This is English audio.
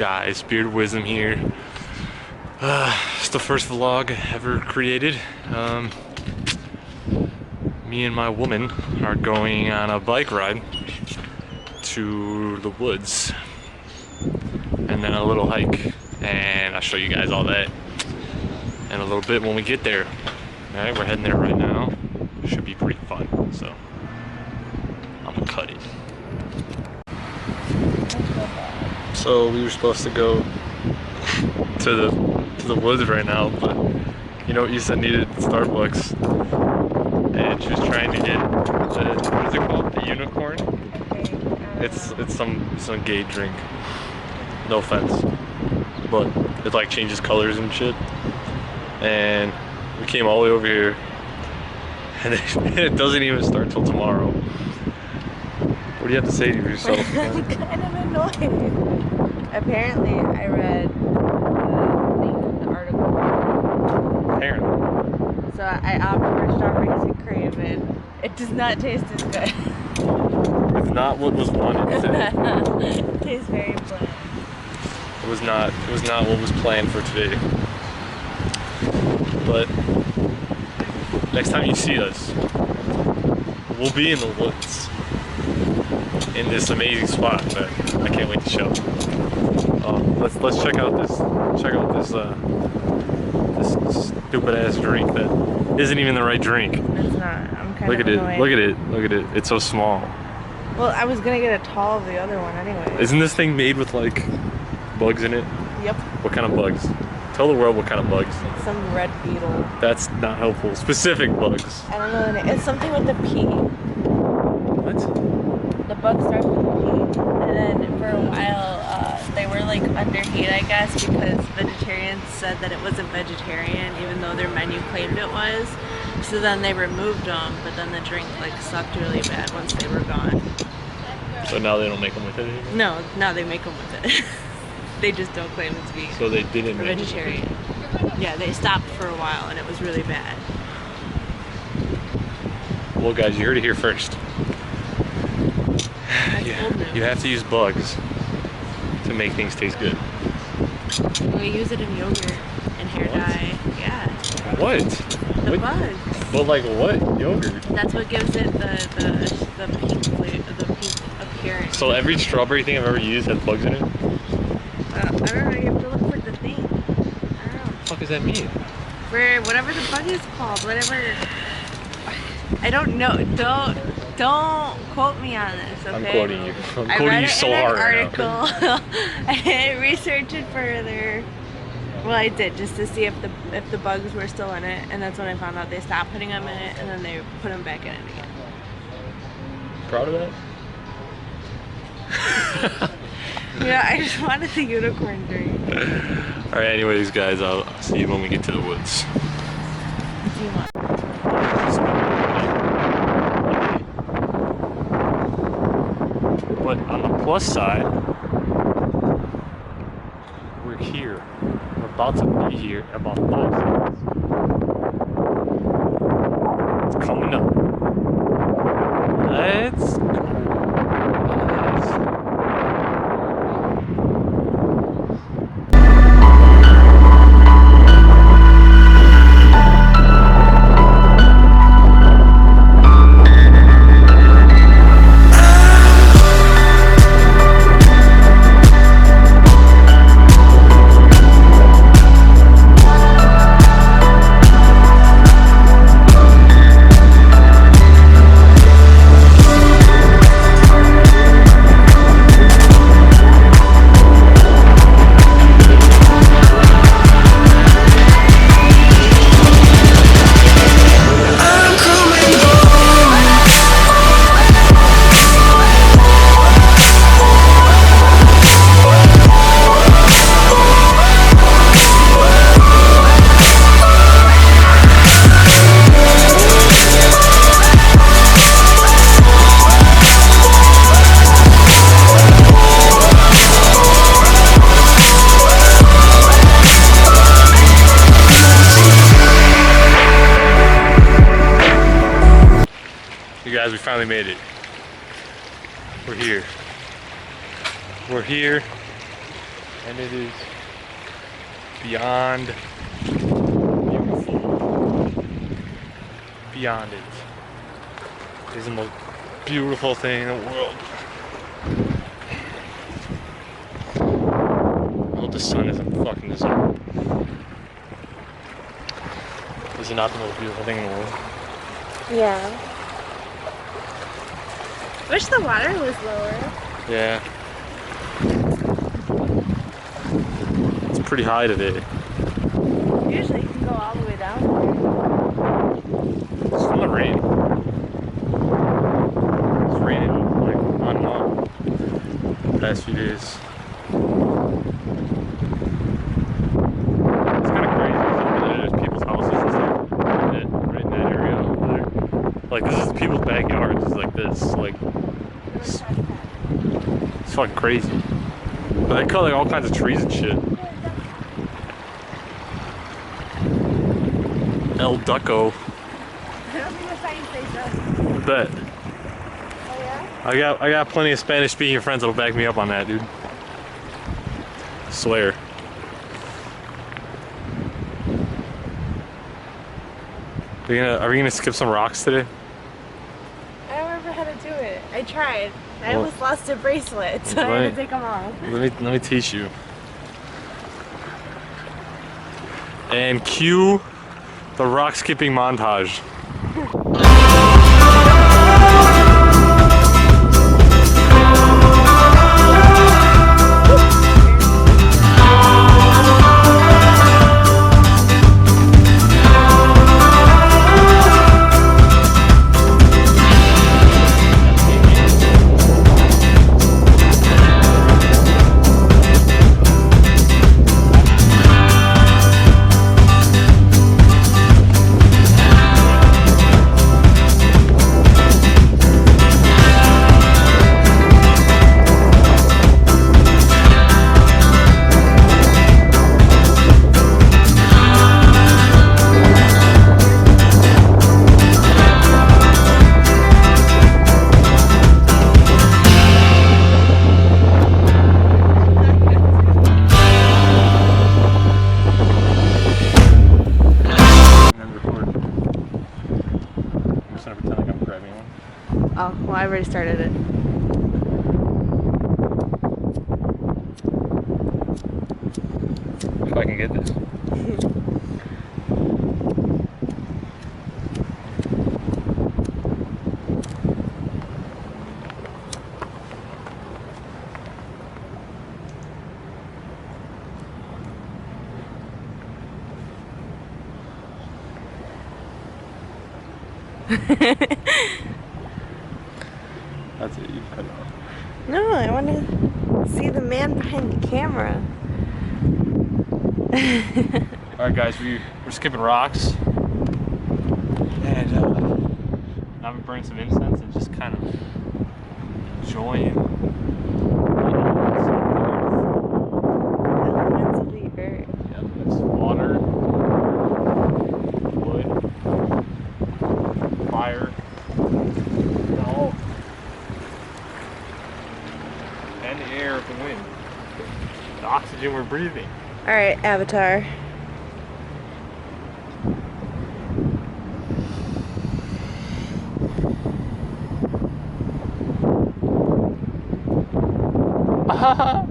guys, Beard Wisdom here. It's the first vlog ever created. Me and my woman are going on a bike ride to the woods and then a little hike, and I'll show you guys all that in a little bit when we get there. Alright, we're heading there right now. Should be pretty fun, so I'm gonna cut it. So we were supposed to go to the woods right now, but you know, Issa needed Starbucks, and she was trying to get the, what is it called? The unicorn? It's some gay drink. No offense, but it like changes colors and shit. And we came all the way over here, and it doesn't even start till tomorrow. What do you have to say to yourself? I'm kind of annoyed. Apparently, I read the article. Apparently. So I opted for strawberries and cream. It does not taste as good. It's not what was wanted today. It tastes very bland. It was not what was planned for today. But next time you see us, we'll be in the woods in this amazing spot that I can't wait to show. Let's check out this this stupid ass drink that isn't even the right drink. It's not. I'm kind Look of at it. annoyed. Look at it. Look at it. It's so small. Well, I was gonna get a tall of the other one anyway. Isn't this thing made with like bugs in it? Yep. What kind of bugs? Tell the world what kind of bugs. Some red beetle. That's not helpful. Specific bugs. I don't know the name. It's something with the P. What? The bug starts with a P. And then for a while, they were like under heat, I guess, because vegetarians said that it wasn't vegetarian, even though their menu claimed it was. So then they removed them, but then the drink like sucked really bad once they were gone. So now they don't make them with it anymore? No, now they make them with it. They just don't claim it's vegan. So they didn't make vegetarian. Yeah, they stopped for a while and it was really bad. Well guys, you heard it here first. You have to use bugs to make things taste good. We use it in yogurt and hair dye. Yeah. What? The bugs. But like what? Yogurt? That's what gives it the pink appearance. So every strawberry thing I've ever used has bugs in it? I don't know, you have to look for the thing. I don't know. What the fuck does that mean? For whatever the bug is called, whatever. I don't know. Don't quote me on this, okay? I'm quoting you. I'm quoting you so hard right now. I didn't research it further. Well, I did, just to see if the bugs were still in it, and that's when I found out they stopped putting them in it, and then they put them back in it again. Proud of that? Yeah, I just wanted the unicorn drink. Alright, anyways guys, I'll see you when we get to the woods. Do you want? But on the plus side, we're here. We're about to be here in about 5 seconds. It's coming up. Let's go. Guys, we finally made it. We're here. We're here. And it is beyond beautiful. Beyond it. It is the most beautiful thing in the world. I hope the sun isn't fucking this up. Is it not the most beautiful thing in the world? Yeah. Wish the water was lower. Yeah. It's pretty high today. Usually you can go all the way down It's from the rain. It's raining like on and off the past few days. It's kind of crazy. Over there, there's people's houses and stuff. Right in that area over there. Like this is people's backyards. It's like this. Like it's fucking crazy. But they cut like all kinds of trees and shit. El Ducko. I don't think the sign says so. Bet. Oh yeah? I got plenty of Spanish speaking friends that'll back me up on that, dude. Swear. Are we gonna skip some rocks today? I don't remember how to do it. I tried. I Well, almost lost a bracelet, so I had right. to take them off. Let me teach you. And cue the rock skipping montage. Oh, well, I already started it. If I can get this. That's it, you cut it off. No, I want to see the man behind the camera. Alright guys, we're skipping rocks. And I'm gonna burn some incense and just kind of enjoying Elements of the earth. it's water, wood, fire, snow, and the air of the wind. The oxygen we're breathing. All right, Avatar. Ha